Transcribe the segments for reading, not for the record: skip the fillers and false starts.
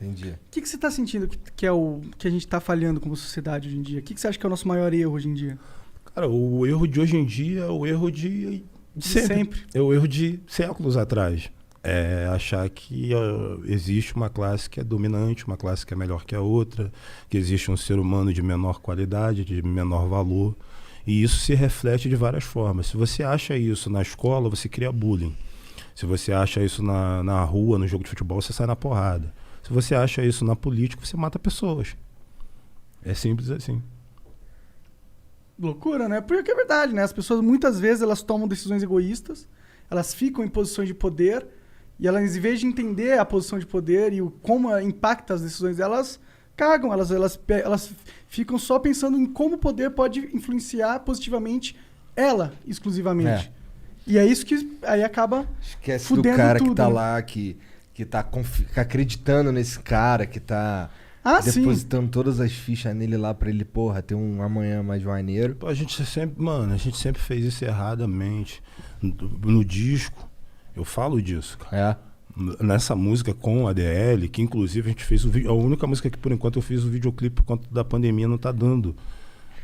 Entendi. O que você está sentindo que é o que a gente está falhando como sociedade hoje em dia? O que você acha que é o nosso maior erro hoje em dia? Cara, o erro de hoje em dia é o erro de sempre. É o erro de séculos atrás. É achar que existe uma classe que é dominante, uma classe que é melhor que a outra, que existe um ser humano de menor qualidade, de menor valor. E isso se reflete de várias formas. Se você acha isso na escola, você cria bullying. Se você acha isso na rua, no jogo de futebol, você sai na porrada. Se você acha isso na política, você mata pessoas. É simples assim. Loucura, né? Porque é verdade, né? As pessoas muitas vezes elas tomam decisões egoístas, elas ficam em posições de poder e elas, em vez de entender a posição de poder e como impacta as decisões delas, cagam, elas ficam só pensando em como o poder pode influenciar positivamente ela, exclusivamente. E é isso que aí acaba Esquece fudendo do cara tudo, que tá né? lá, que tá acreditando nesse cara, que tá Sim. depositando todas as fichas nele lá pra ele, porra, ter um amanhã mais maneiro. Pô, a gente sempre fez isso erradamente. No disco, eu falo disso, cara. Nessa música com a ADL, que inclusive a gente fez o vídeo, a única música que por enquanto eu fiz o videoclipe por conta da pandemia não tá dando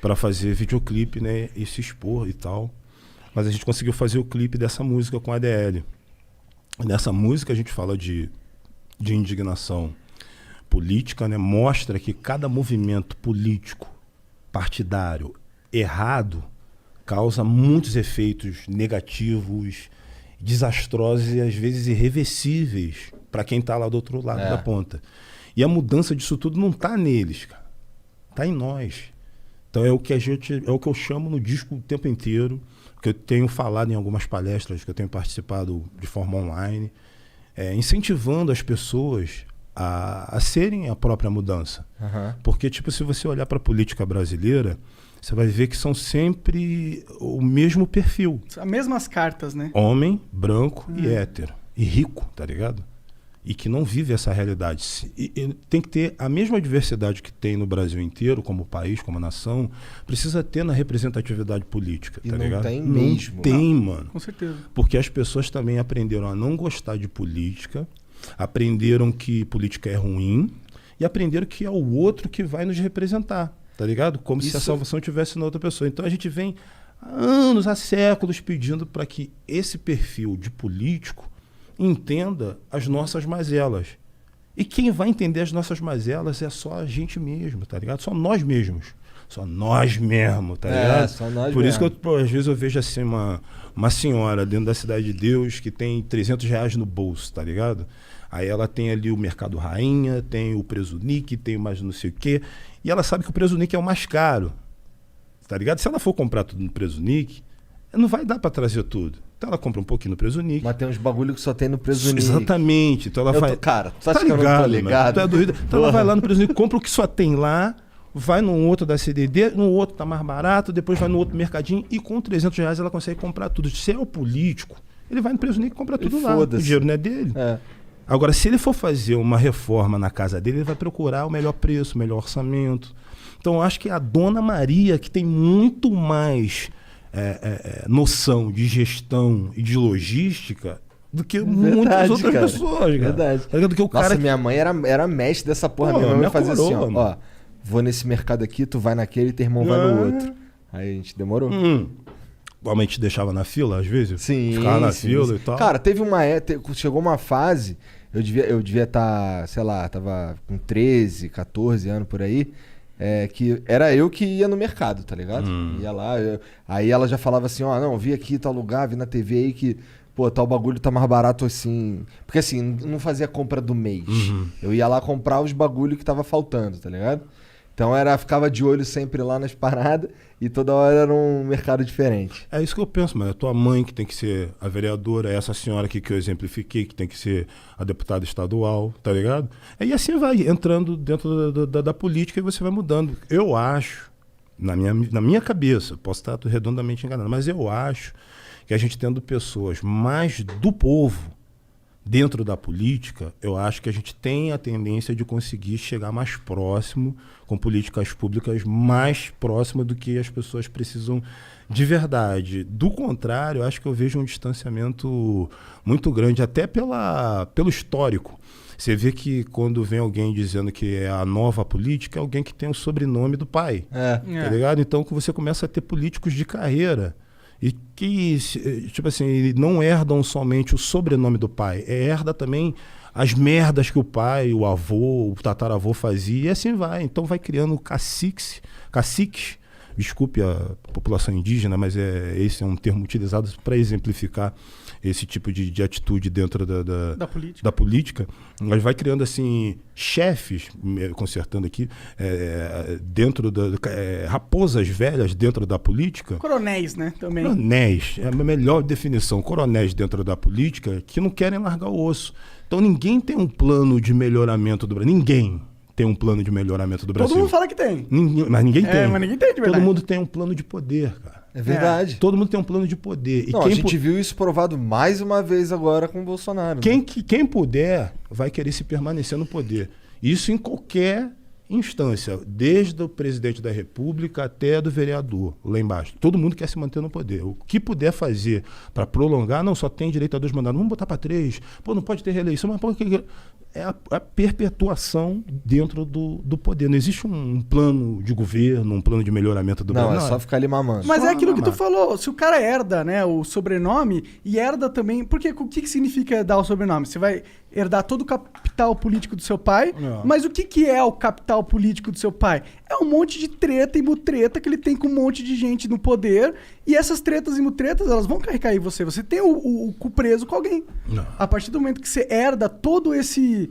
pra fazer videoclipe, né, e se expor e tal. Mas a gente conseguiu fazer o clipe dessa música com a ADL. Nessa música a gente fala de indignação política, né? Mostra que cada movimento político partidário errado causa muitos efeitos negativos, desastrosos e às vezes irreversíveis para quem está lá do outro lado da ponta. E a mudança disso tudo não está neles, cara. Está em nós. Então é o que eu chamo no disco o tempo inteiro, que eu tenho falado em algumas palestras, que eu tenho participado de forma online, incentivando as pessoas a serem a própria mudança. Porque, tipo, se você olhar para a política brasileira, você vai ver que são sempre o mesmo perfil. As mesmas cartas, né? Homem, branco e hétero. E rico, tá ligado? E que não vive essa realidade. E tem que ter a mesma diversidade que tem no Brasil inteiro, como país, como nação, precisa ter na representatividade política, tá ligado? Tem mesmo. Não tem, mano. Com certeza. Porque as pessoas também aprenderam a não gostar de política, aprenderam que política é ruim e aprenderam que é o outro que vai nos representar, tá ligado? Como se a salvação estivesse na outra pessoa. Então a gente vem há anos, há séculos pedindo para que esse perfil de político entenda as nossas mazelas. E quem vai entender as nossas mazelas é só a gente mesmo, tá ligado? Só nós mesmos. Só nós mesmos, tá ligado? Só nós Por mesmo. isso que às vezes eu vejo assim uma senhora dentro da Cidade de Deus que tem R$300 no bolso, tá ligado? Aí ela tem ali o Mercado Rainha, tem o Presunic, tem mais não sei o quê. E ela sabe que o Presunic é o mais caro, tá ligado? Se ela for comprar tudo no Presunic, não vai dar pra trazer tudo. Então ela compra um pouquinho no Presunic. Mas tem uns bagulho que só tem no Presunic. Exatamente. Então ela vai... Cara, tu tá acha que eu não tô ligado? Tu é doido? Então ela vai lá no Presunic, compra o que só tem lá, vai num outro da CDD, no outro tá mais barato, depois vai no outro mercadinho e com R$300 ela consegue comprar tudo. Se é o político, ele vai no Presunic e compra tudo lá. O dinheiro não é dele. Agora, se ele for fazer uma reforma na casa dele, ele vai procurar o melhor preço, o melhor orçamento. Então, eu acho que a Dona Maria, que tem muito mais noção de gestão e de logística do que muitas outras pessoas, cara. Verdade. Do que o cara minha mãe era mestre dessa porra. Minha mãe fazia assim, ó, vou nesse mercado aqui, tu vai naquele e teu irmão vai no outro. Aí a gente demorou. Realmente deixava na fila, às vezes? Sim. Ficava na fila e tal. Cara, chegou uma fase, eu devia estar, sei lá, tava com 13, 14 anos por aí, que era eu que ia no mercado, tá ligado? Ia lá, aí ela já falava assim, ó, não, vi aqui tal lugar, vi na TV aí que, pô, tal bagulho tá mais barato assim. Porque assim, não fazia compra do mês. Eu ia lá comprar os bagulho que tava faltando, tá ligado? Então ficava de olho sempre lá nas paradas e toda hora era um mercado diferente. É isso que eu penso, mano. É tua mãe que tem que ser a vereadora, é essa senhora aqui que eu exemplifiquei, que tem que ser a deputada estadual, tá ligado? E assim vai entrando dentro da política e você vai mudando. Eu acho, na minha cabeça, posso estar redondamente enganado, mas eu acho que a gente tendo pessoas mais do povo dentro da política, eu acho que a gente tem a tendência de conseguir chegar mais próximo, com políticas públicas mais próximas do que as pessoas precisam de verdade. Do contrário, eu acho que eu vejo um distanciamento muito grande, até pelo histórico. Você vê que quando vem alguém dizendo que é a nova política, é alguém que tem o sobrenome do pai. Tá ligado? Então você começa a ter políticos de carreira. E que, tipo assim, não herdam somente o sobrenome do pai, herda também as merdas que o pai, o avô, o tataravô fazia, e assim vai. Então vai criando caciques, desculpe a população indígena, mas esse é um termo utilizado para exemplificar esse tipo de atitude dentro da política. Mas vai criando assim chefes, consertando aqui, dentro raposas velhas dentro da política. Coronéis, né? Também. Coronéis, é a melhor definição. Coronéis dentro da política que não querem largar o osso. Então ninguém tem um plano de melhoramento do Brasil. Ninguém tem um plano de melhoramento do Brasil. Todo mundo fala que tem. Mas ninguém tem. Mas ninguém tem de verdade. Todo mundo tem um plano de poder, cara. É verdade. Todo mundo tem um plano de poder. Não, a gente viu isso provado mais uma vez agora com o Bolsonaro. Quem puder vai querer se permanecer no poder. Isso em qualquer instância, desde o presidente da República até do vereador, lá embaixo. Todo mundo quer se manter no poder. O que puder fazer para prolongar, não só tem direito a 2 mandatos, vamos botar para 3, não pode ter reeleição, mas é a perpetuação dentro do poder. Não existe um plano de governo, um plano de melhoramento do Brasil. Não, é só ficar ali mamando. Mas é aquilo que tu falou, se o cara herda, né, o sobrenome e herda também, porque o que significa herdar o sobrenome? Você vai herdar todo o capital político do seu pai, mas o que é o capital político do seu pai? É um monte de treta e mutreta que ele tem com um monte de gente no poder, e essas tretas e mutretas, elas vão carregar em você. Você tem o cu preso com alguém. Não. A partir do momento que você herda todo esse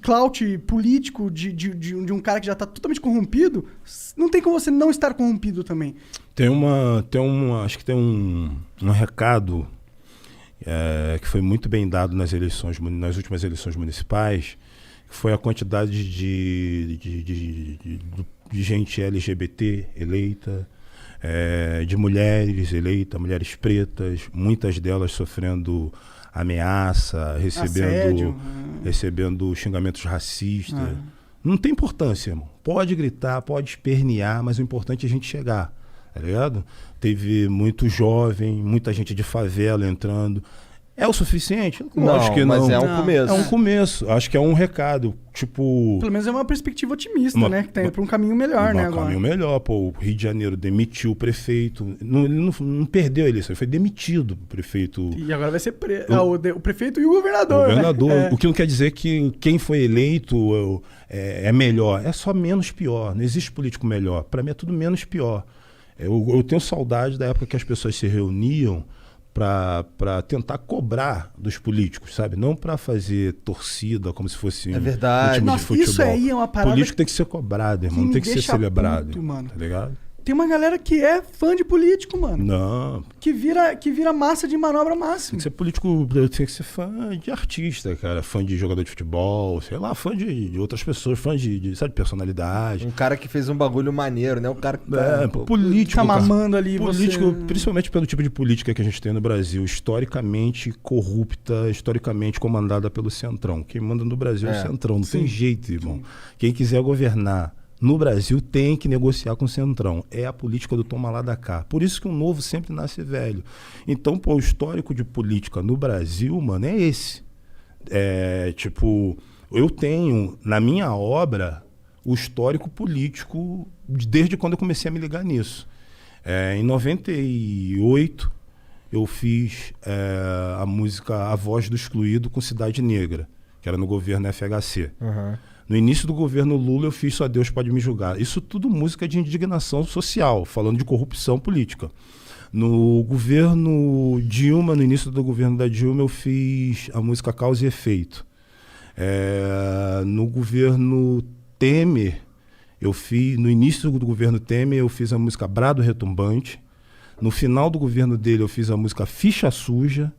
clout político de um cara que já está totalmente corrompido, não tem como você não estar corrompido também. Acho que tem um recado que foi muito bem dado nas últimas eleições municipais, que foi a quantidade de gente LGBT eleita, de mulheres eleitas, mulheres pretas, muitas delas sofrendo ameaça, recebendo xingamentos racistas. Não tem importância, irmão. Pode gritar, pode espernear, mas o importante é a gente chegar, tá ligado? Teve muito jovem, muita gente de favela entrando. É o suficiente? Acho que não. Mas é um começo. É um começo. Acho que é um recado. Tipo. Pelo menos é uma perspectiva otimista, né? Que tá indo pra um caminho melhor, né? Um caminho melhor. Pô, o Rio de Janeiro demitiu o prefeito. Ele não perdeu a eleição, ele foi demitido o prefeito. E agora vai ser o prefeito e o governador. O governador. Né? O que não quer dizer que quem foi eleito é melhor. É só menos pior. Não existe político melhor. Para mim é tudo menos pior. Eu tenho saudade da época que as pessoas se reuniam para tentar cobrar dos políticos, sabe? Não para fazer torcida como se fosse um time de futebol. Isso aí é uma parada. Político tem que ser cobrado, irmão. Não tem que ser celebrado. Puto, mano. Tá ligado? Tem uma galera que é fã de político, mano. Não. Que vira massa de manobra máxima. Tem que ser político, tem que ser fã de artista, cara. Fã de jogador de futebol, sei lá, fã de outras pessoas, fã de personalidade. Um cara que fez um bagulho maneiro, né? O cara que político. Tá mamando ali, político, você... principalmente pelo tipo de política que a gente tem no Brasil, historicamente corrupta, historicamente comandada pelo Centrão. Quem manda no Brasil é o Centrão, não tem jeito, irmão. Quem quiser governar no Brasil tem que negociar com o Centrão. É a política do toma lá da cá. Por isso que o novo sempre nasce velho. Então, o histórico de política no Brasil, mano, é esse. Eu tenho na minha obra o histórico político desde quando eu comecei a me ligar nisso. Em 98, eu fiz a música A Voz do Excluído com Cidade Negra, que era no governo FHC. No início do governo Lula, eu fiz Só Deus Pode Me Julgar. Isso tudo música de indignação social, falando de corrupção política. No governo Dilma, no início do governo da Dilma, eu fiz a música Causa e Efeito. No governo Temer, no início do governo Temer, eu fiz a música Brado Retumbante. No final do governo dele, eu fiz a música Ficha Suja.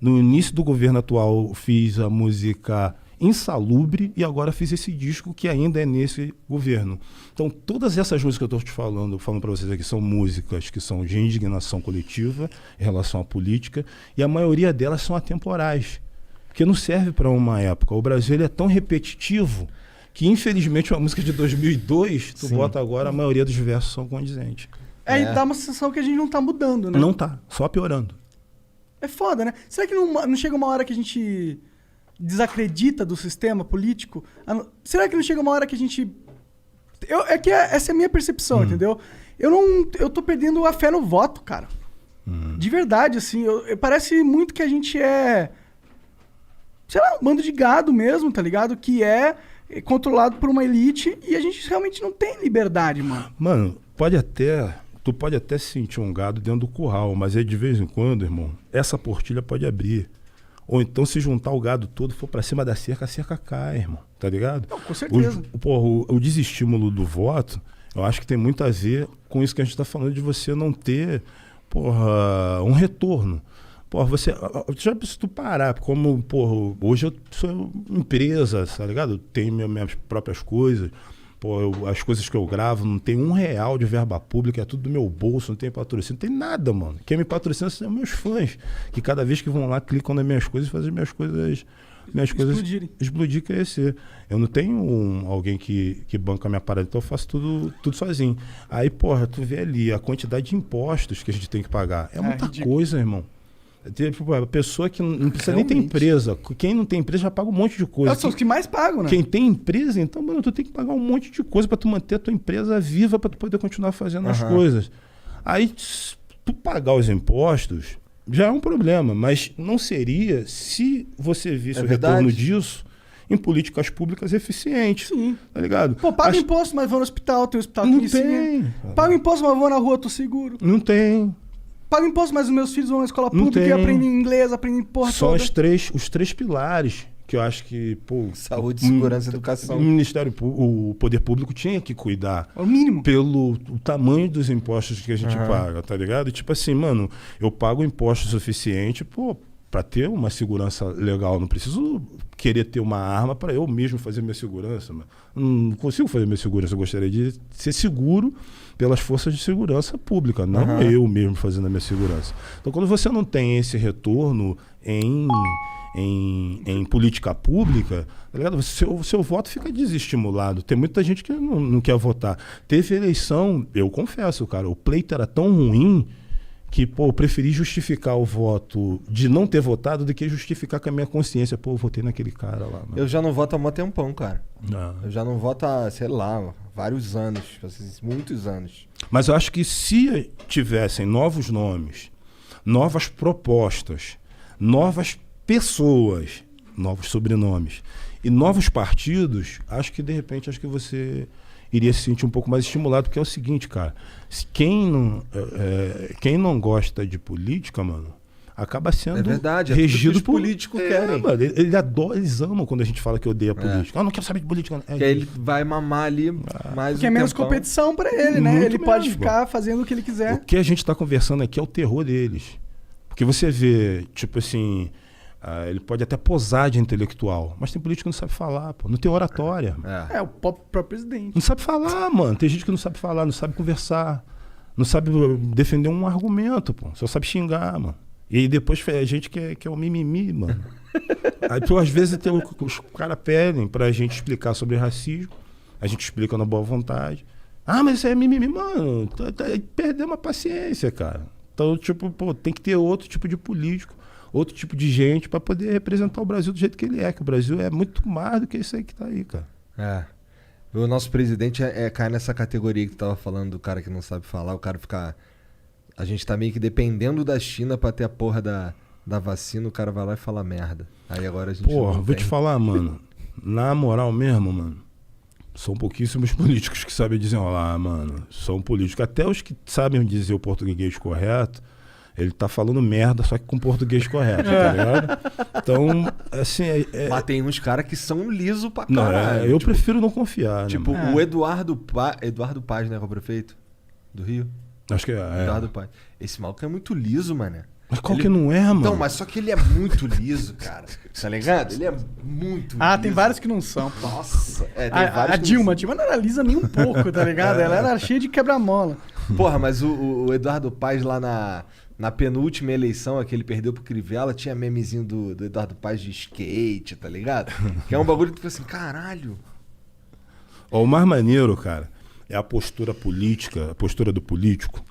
No início do governo atual, eu fiz a música Insalubre, e agora fiz esse disco que ainda é nesse governo. Então, todas essas músicas que eu estou te falando para vocês aqui, são músicas que são de indignação coletiva em relação à política, e a maioria delas são atemporais, porque não serve para uma época. O Brasil ele é tão repetitivo que, infelizmente, uma música de 2002, tu bota agora, a maioria dos versos são condizentes. E dá uma sensação que a gente não tá mudando, né? Não tá, só piorando. É foda, né? Será que não chega uma hora que a gente desacredita do sistema político, será que não chega uma hora que a gente... essa é a minha percepção, entendeu? Eu tô perdendo a fé no voto, cara. De verdade, assim. Parece muito que a gente é... sei lá, um bando de gado mesmo, tá ligado? Que é controlado por uma elite e a gente realmente não tem liberdade, mano. Mano, tu pode até sentir um gado dentro do curral, mas aí de vez em quando, irmão, essa portilha pode abrir. Ou então se juntar o gado todo, for pra cima da cerca, a cerca cai, irmão. Tá ligado? Não, com certeza. O desestímulo do voto, eu acho que tem muito a ver com isso que a gente tá falando de você não ter, um retorno. Você já se tu parar, como, hoje eu sou empresa, tá ligado? Eu tenho minhas próprias coisas. As coisas que eu gravo, não tem R$1 de verba pública, é tudo do meu bolso, não tem patrocínio, não tem nada, mano. Quem me patrocina são meus fãs, que cada vez que vão lá, clicam nas minhas coisas e fazem minhas coisas explodir, crescer. Eu não tenho alguém que banca a minha parada, então eu faço tudo sozinho. Aí, tu vê ali a quantidade de impostos que a gente tem que pagar. É muita coisa, irmão. A pessoa que não precisa nem ter empresa. Quem não tem empresa já paga um monte de coisa. São os que mais pagam, né? Quem tem empresa, então, mano, tu tem que pagar um monte de coisa pra tu manter a tua empresa viva, pra tu poder continuar fazendo as coisas. Aí, tu pagar os impostos já é um problema, mas não seria se você visse o retorno disso em políticas públicas eficientes. Sim. Tá ligado? Paga imposto, mas vou no hospital, tem um hospital que não me tem. Paga imposto, mas vou na rua, tô seguro. Não tem. Pago imposto, mas os meus filhos vão na escola pública e aprendem inglês, aprendem porra Só toda. Os três pilares que eu acho que, saúde, segurança e educação. O poder público tinha que cuidar. É o mínimo. Pelo tamanho dos impostos que a gente paga, tá ligado? E, tipo assim, mano, eu pago imposto suficiente, pra ter uma segurança legal. Não preciso querer ter uma arma para eu mesmo fazer minha segurança. Mano. Não consigo fazer minha segurança. Eu gostaria de ser seguro pelas forças de segurança pública, não eu mesmo fazendo a minha segurança. Então, quando você não tem esse retorno em política pública, tá ligado? O seu voto fica desestimulado. Tem muita gente que não quer votar. Teve eleição, eu confesso, cara, o pleito era tão ruim que, eu preferi justificar o voto de não ter votado do que justificar com a minha consciência. Eu votei naquele cara lá. Mano. Eu já não voto há um tempão, cara. Não. Eu já não voto há, sei lá, vários anos, muitos anos. Mas eu acho que se tivessem novos nomes, novas propostas, novas pessoas, novos sobrenomes e novos partidos, acho que de repente você iria se sentir um pouco mais estimulado, porque é o seguinte, cara, quem não gosta de política, mano, acaba sendo regido por políticos querem. Mano, eles amam quando a gente fala que odeia política. Eu não quero saber de política. Porque ele vai mamar ali mais porque é menos competição pra ele, né? Muito ele pode mesmo, ficar fazendo o que ele quiser. O que a gente tá conversando aqui é o terror deles. Porque você vê, tipo assim, ele pode até posar de intelectual, mas tem político que não sabe falar, não tem oratória. O próprio presidente. Não sabe falar, mano. Tem gente que não sabe falar, não sabe conversar, não sabe defender um argumento, só sabe xingar, mano. E aí depois a gente que é o mimimi, mano. Aí às vezes os caras pedem pra gente explicar sobre racismo, a gente explica na boa vontade. Mas isso aí é mimimi, mano. Perdemos a paciência, cara. Então, tem que ter outro tipo de político, outro tipo de gente para poder representar o Brasil do jeito que ele é, que o Brasil é muito mais do que isso aí que tá aí, cara. O nosso presidente cai nessa categoria que tu tava falando do cara que não sabe falar, o cara fica... A gente tá meio que dependendo da China pra ter a porra da vacina, o cara vai lá e fala merda. Aí agora a gente vou te falar, mano, na moral mesmo, mano, são pouquíssimos políticos que sabem desenrolar, mano. São políticos, até os que sabem dizer o português correto, ele tá falando merda, só que com português correto, tá ligado? Então, assim... Mas tem uns caras que são liso pra caralho. Eu prefiro não confiar, né? O Eduardo Paz, né, que é o prefeito do Rio? Acho que Eduardo Paz. Esse maluco é muito liso, mano. Mas qual que não é, mano? Não, mas só que ele é muito liso, cara. Tá ligado? Ele é muito liso. Tem vários que não são. Nossa. Tem a Dilma não era lisa nem um pouco, tá ligado? Ela era cheia de quebra-mola. Porra, mas o Eduardo Paz lá na penúltima eleição, que ele perdeu pro Crivella, tinha memezinho do Eduardo Paz de skate, tá ligado? Que é um bagulho que tu fica assim, caralho. O mais maneiro, cara, é a postura política, a postura do político,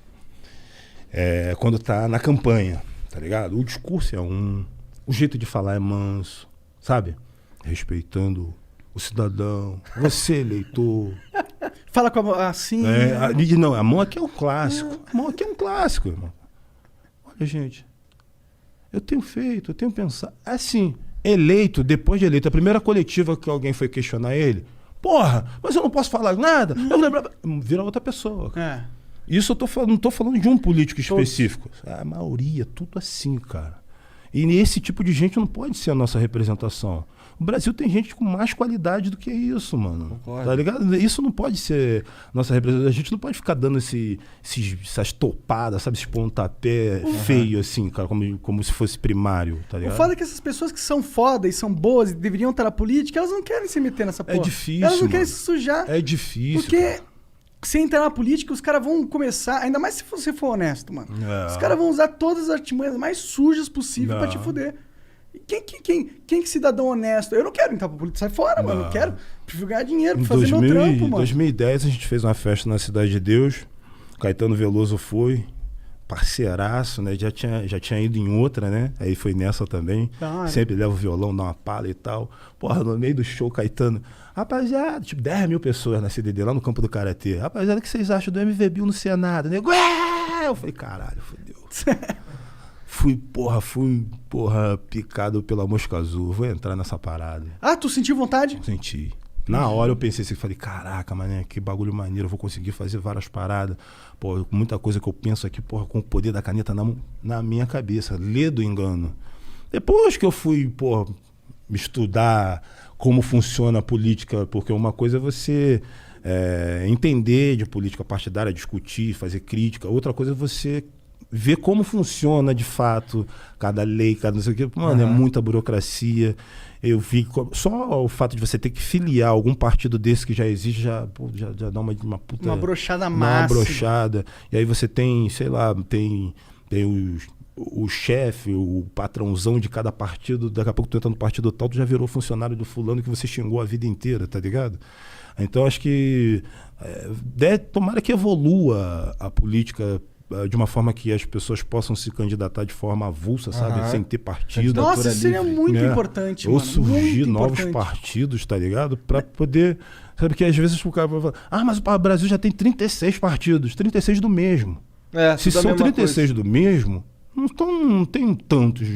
quando tá na campanha, tá ligado? O discurso é o jeito de falar é manso, sabe? Respeitando o cidadão, você, eleitor. Fala com a mão assim. Não, a mão aqui é um clássico. A mão aqui é um clássico, irmão. Olha, gente, eu tenho pensado. Assim, eleito, depois de eleito, a primeira coletiva que alguém foi questionar ele, porra, mas eu não posso falar nada. Vira outra pessoa. Isso não tô falando de um político específico. A maioria, tudo assim, cara. E esse tipo de gente não pode ser a nossa representação. O Brasil tem gente com mais qualidade do que isso, mano. Concordo. Tá ligado? Isso não pode ser nossa representação. A gente não pode ficar dando essas topadas, sabe? Esse pontapé feio, assim, cara, como se fosse primário, tá ligado? O foda é que essas pessoas que são foda e são boas e deveriam estar na política, elas não querem se meter nessa porra. É difícil, elas não querem se sujar. É difícil, porque cara. Se entrar na política, os caras vão começar, ainda mais se você for honesto, mano. Os caras vão usar todas as artimanhas mais sujas possíveis pra te fuder. Quem que cidadão honesto? Eu não quero entrar pra política, sai fora, mano. Eu quero. Prefiro ganhar dinheiro pra fazer meu trampo, mano. Em 2010 a gente fez uma festa na Cidade de Deus. Caetano Veloso foi, parceiraço, né? Já tinha ido em outra, né? Aí foi nessa também. Sempre leva o violão, dá uma pala e tal. Porra, no meio do show, Caetano. Rapaziada, tipo 10 mil pessoas na CDD, lá no campo do Karatê. Rapaziada, o que vocês acham do MV Bill no Senado? Nego, eu falei, caralho, fodeu. Fui picado pela mosca azul. Vou entrar nessa parada. Tu sentiu vontade? Senti. Na hora eu pensei assim, falei, caraca, mané, que bagulho maneiro, eu vou conseguir fazer várias paradas. Pô, muita coisa que eu penso aqui, porra, com o poder da caneta na minha cabeça, ler do engano. Depois que eu fui, porra, estudar como funciona a política, porque uma coisa é você entender de política partidária, discutir, fazer crítica, outra coisa é você ver como funciona de fato cada lei, cada não sei o que. Mano, é muita burocracia. Eu vi só o fato de você ter que filiar algum partido desse que já existe, já dá uma puta... Uma brochada máxima. Uma brochada. E aí você tem, sei lá, tem o chefe, o patrãozão de cada partido, daqui a pouco tu entra no partido tal, tu já virou funcionário do fulano que você xingou a vida inteira, tá ligado? Então acho que tomara que evolua a política de uma forma que as pessoas possam se candidatar de forma avulsa, sabe? Sem ter partido. Nossa, isso seria muito importante, ou mano. surgir novos partidos, tá ligado? Pra poder... Sabe que às vezes o cara vai falar, mas o Brasil já tem 36 partidos, 36 do mesmo. Se são 36 do mesmo, não tem tantos...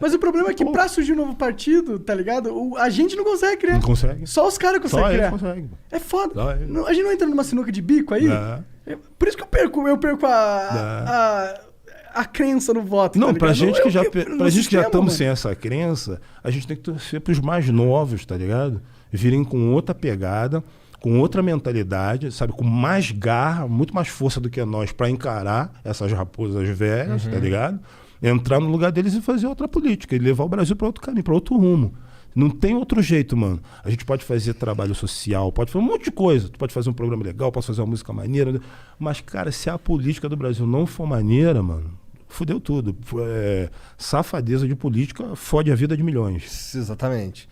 Mas o problema é que pra surgir um novo partido, tá ligado? A gente não consegue criar. Não consegue. Só os caras conseguem criar. Consegue. É foda. A gente não entra numa sinuca de bico aí? Por isso que eu perco a crença no voto. Não, tá pra gente que já sistema, estamos sem essa crença, a gente tem que torcer pros mais novos, tá ligado? Virem com outra pegada, com outra mentalidade, sabe? Com mais garra, muito mais força do que nós pra encarar essas raposas velhas, tá ligado? Entrar no lugar deles e fazer outra política, e levar o Brasil para outro caminho, para outro rumo. Não tem outro jeito, mano. A gente pode fazer trabalho social, pode fazer um monte de coisa. Tu pode fazer um programa legal, pode fazer uma música maneira. Mas, cara, se a política do Brasil não for maneira, mano, fudeu tudo. Safadeza de política fode a vida de milhões. Exatamente.